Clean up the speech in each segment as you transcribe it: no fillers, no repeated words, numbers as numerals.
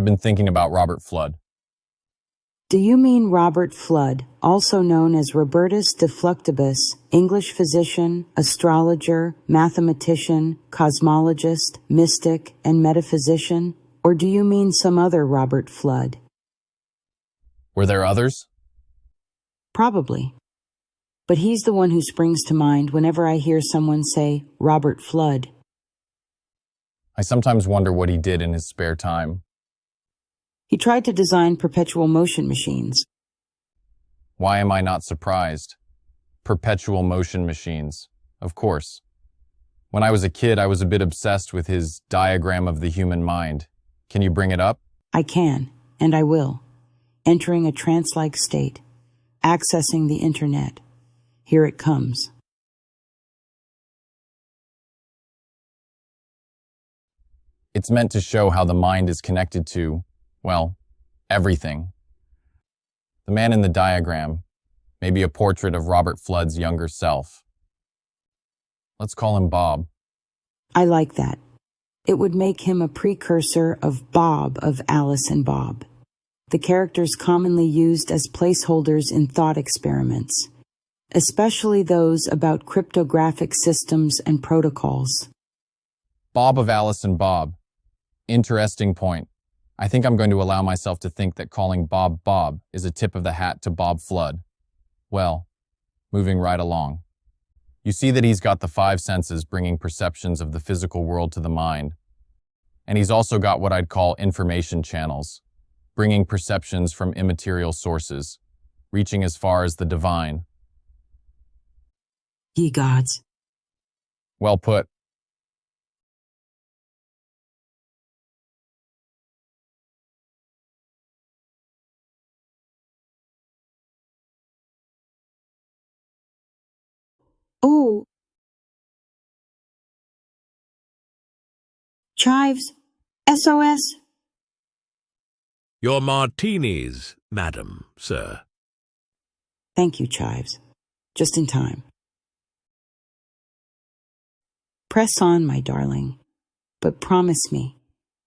I've been thinking about Robert Flood. Do you mean Robert Flood, also known as Robertus de Fluctibus, English physician, astrologer, mathematician, cosmologist, mystic, and metaphysician? Or do you mean some other Robert Flood? Were there others? Probably. But he's the one who springs to mind whenever I hear someone say Robert Flood. I sometimes wonder what he did in his spare time. He tried to design perpetual motion machines. Why am I not surprised? Perpetual motion machines, of course. When I was a kid, I was a bit obsessed with his diagram of the human mind. Can you bring it up? I can, and I will. Entering a trance-like state. Accessing the internet. Here it comes. It's meant to show how the mind is connected to, well, everything. The man in the diagram may be a portrait of Robert Flood's younger self. Let's call him Bob. I like that. It would make him a precursor of Bob of Alice and Bob, the characters commonly used as placeholders in thought experiments, especially those about cryptographic systems and protocols. Bob of Alice and Bob. Interesting point. I think I'm going to allow myself to think that calling Bob Bob is a tip of the hat to Bob Flood. Well, moving right along. You see that he's got the five senses bringing perceptions of the physical world to the mind. And he's also got what I'd call information channels, bringing perceptions from immaterial sources, reaching as far as the divine. Ye gods. Well put. Oh. Chives. SOS. Your martinis, madam, sir. Thank you, Chives. Just in time. Press on, my darling, but promise me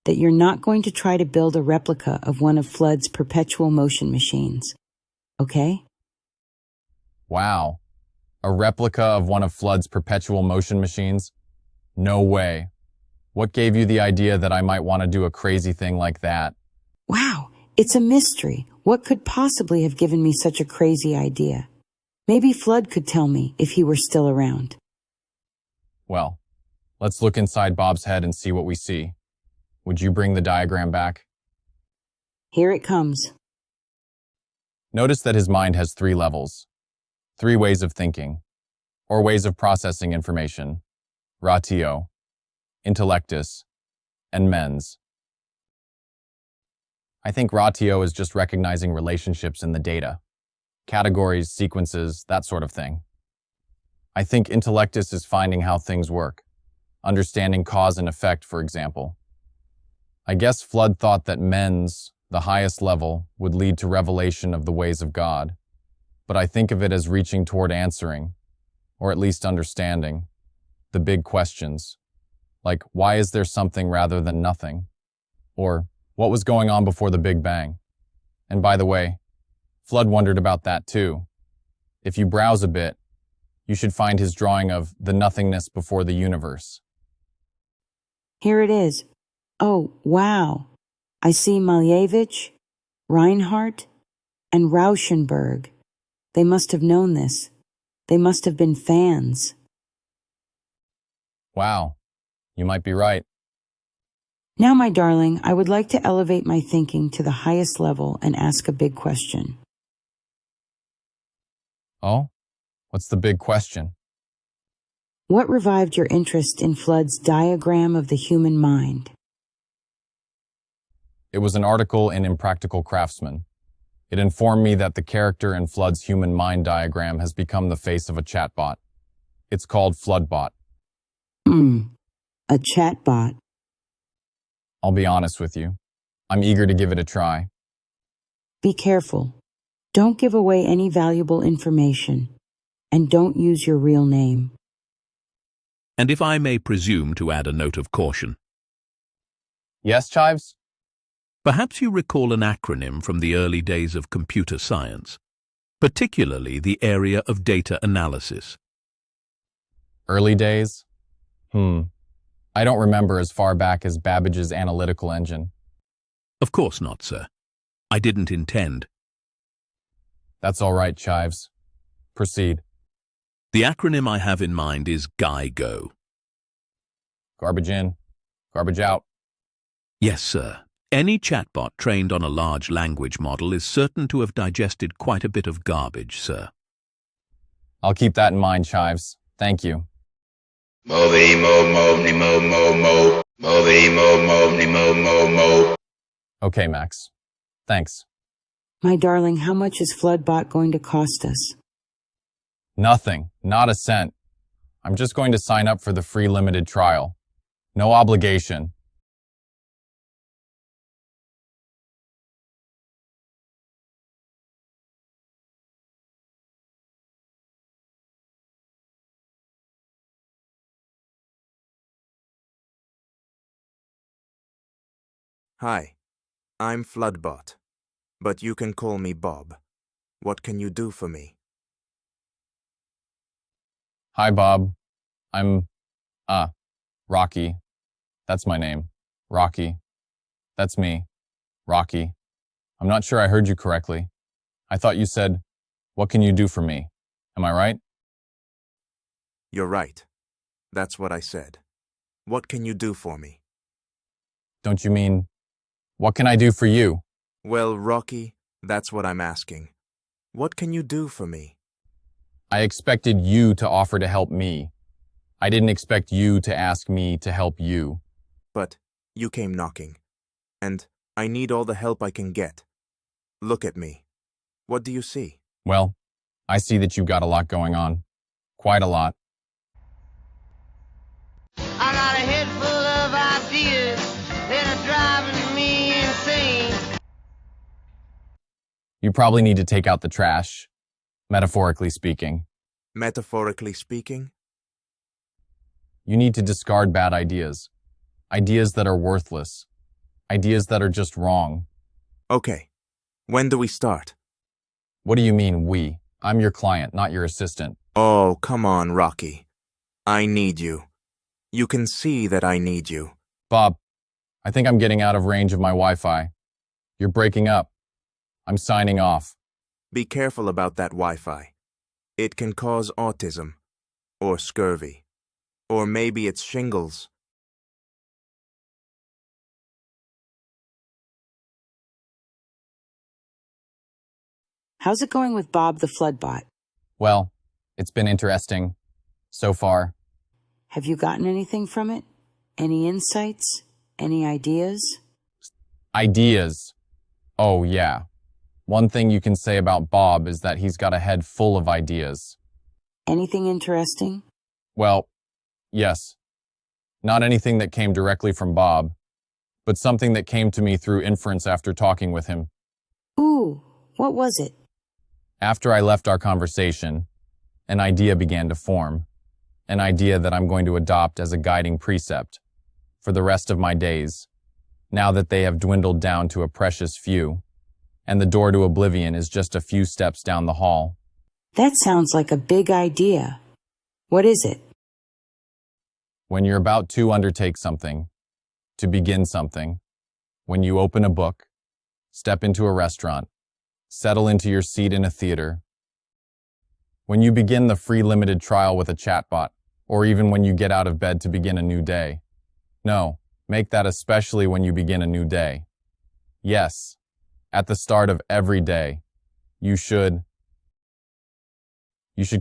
that you're not going to try to build a replica of one of Flood's perpetual motion machines, okay? Wow. A replica of one of Flood's perpetual motion machines? No way. What gave you the idea that I might want to do a crazy thing like that? Wow, it's a mystery. What could possibly have given me such a crazy idea? Maybe Flood could tell me if he were still around. Well, let's look inside Bob's head and see what we see. Would you bring the diagram back? Here it comes. Notice that his mind has three levels, three ways of thinking, or ways of processing information: ratio, intellectus, and mens. I think ratio is just recognizing relationships in the data, categories, sequences, that sort of thing. I think intellectus is finding how things work, understanding cause and effect, for example. I guess Flood thought that mens, the highest level, would lead to revelation of the ways of God, but I think of it as reaching toward answering, or at least understanding, the big questions, like why is there something rather than nothing, or what was going on before the Big Bang? And by the way, Flood wondered about that too. If you browse a bit, you should find his drawing of the nothingness before the universe. Here it is. Oh, wow. I see Malevich, Reinhardt, and Rauschenberg. They must have known this. They must have been fans. Wow, you might be right. Now, my darling, I would like to elevate my thinking to the highest level and ask a big question. Oh? What's the big question? What revived your interest in Flood's diagram of the human mind? It was an article in Impractical Craftsman. It informed me that the character in Flood's human mind diagram has become the face of a chatbot. It's called FluddBot. A chatbot. I'll be honest with you. I'm eager to give it a try. Be careful. Don't give away any valuable information. And don't use your real name. And if I may presume to add a note of caution. Yes, Chives? Perhaps you recall an acronym from the early days of computer science, particularly the area of data analysis. Early days? I don't remember as far back as Babbage's analytical engine. Of course not, sir. I didn't intend. That's all right, Chives. Proceed. The acronym I have in mind is GUI-GO. Garbage in, garbage out. Yes, sir. Any chatbot trained on a large language model is certain to have digested quite a bit of garbage, sir. I'll keep that in mind, Chives. Thank you. Movie, mo. Movie, mo. Okay, Max. Thanks. My darling, how much is FluddBot going to cost us? Nothing. Not a cent. I'm just going to sign up for the free limited trial. No obligation. Hi, I'm FluddBot, but you can call me Bob. What can you do for me? Hi, Bob. I'm, Rocky. That's my name. Rocky. That's me. Rocky. I'm not sure I heard you correctly. I thought you said, what can you do for me? Am I right? You're right. That's what I said. What can you do for me? Don't you mean, what can I do for you? Well, Rocky, that's what I'm asking. What can you do for me? I expected you to offer to help me. I didn't expect you to ask me to help you. But you came knocking, and I need all the help I can get. Look at me. What do you see? Well, I see that you've got a lot going on. Quite a lot. I got a head full of ideas that are driving me insane. You probably need to take out the trash, metaphorically speaking. Metaphorically speaking? You need to discard bad ideas. Ideas that are worthless. Ideas that are just wrong. Okay. When do we start? What do you mean, we? I'm your client, not your assistant. Oh, come on, Rocky. I need you. You can see that I need you. Bob, I think I'm getting out of range of my Wi-Fi. You're breaking up. I'm signing off. Be careful about that Wi-Fi. It can cause autism, or scurvy, or maybe it's shingles. How's it going with Bob the FluddBot? Well, it's been interesting so far. Have you gotten anything from it? Any insights? Any ideas? Ideas. Oh, yeah. One thing you can say about Bob is that he's got a head full of ideas. Anything interesting? Well, yes. Not anything that came directly from Bob, but something that came to me through inference after talking with him. Ooh, what was it? After I left our conversation, an idea began to form. An idea that I'm going to adopt as a guiding precept for the rest of my days, now that they have dwindled down to a precious few, and the door to oblivion is just a few steps down the hall. That sounds like a big idea. What is it? When you're about to undertake something, to begin something, when you open a book, step into a restaurant, settle into your seat in a theater, when you begin the free limited trial with a chatbot, or even when you get out of bed to begin a new day. No, make that especially when you begin a new day. Yes, at the start of every day, you should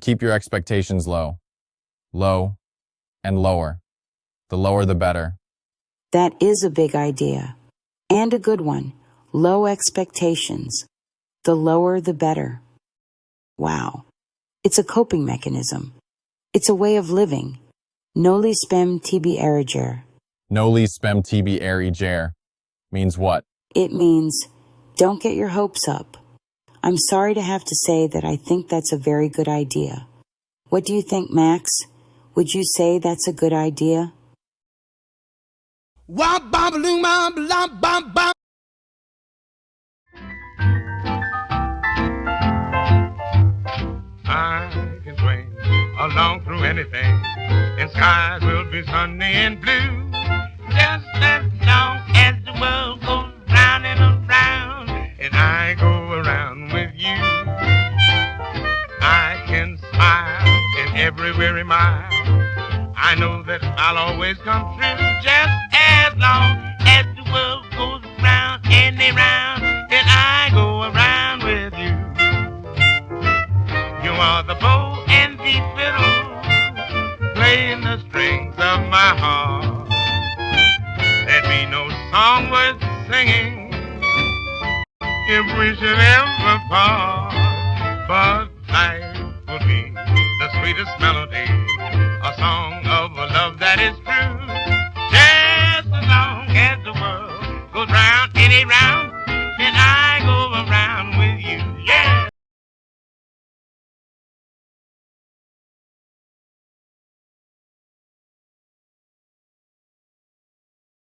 keep your expectations low, and lower. The lower the better. That is a big idea. And a good one. Low expectations. The lower the better. Wow. It's a coping mechanism. It's a way of living. Noli spem tibi eriger. Noli spem tibi eriger means what? It means, don't get your hopes up. I'm sorry to have to say that I think that's a very good idea. What do you think, Max? Would you say that's a good idea? I can swing along through anything, and skies will be sunny and blue. Just as long as the world goes round and around, and I go around with you. I can smile in every weary mile. I know that I'll always come through. Just as long as the world goes round and around, and I go around with you. You are the bow and the fiddle, playing the strings of my heart. There'd be no song worth singing if we should ever part. But life will be the sweetest melody, a song of a love that is true. Just as long as the world goes round and around,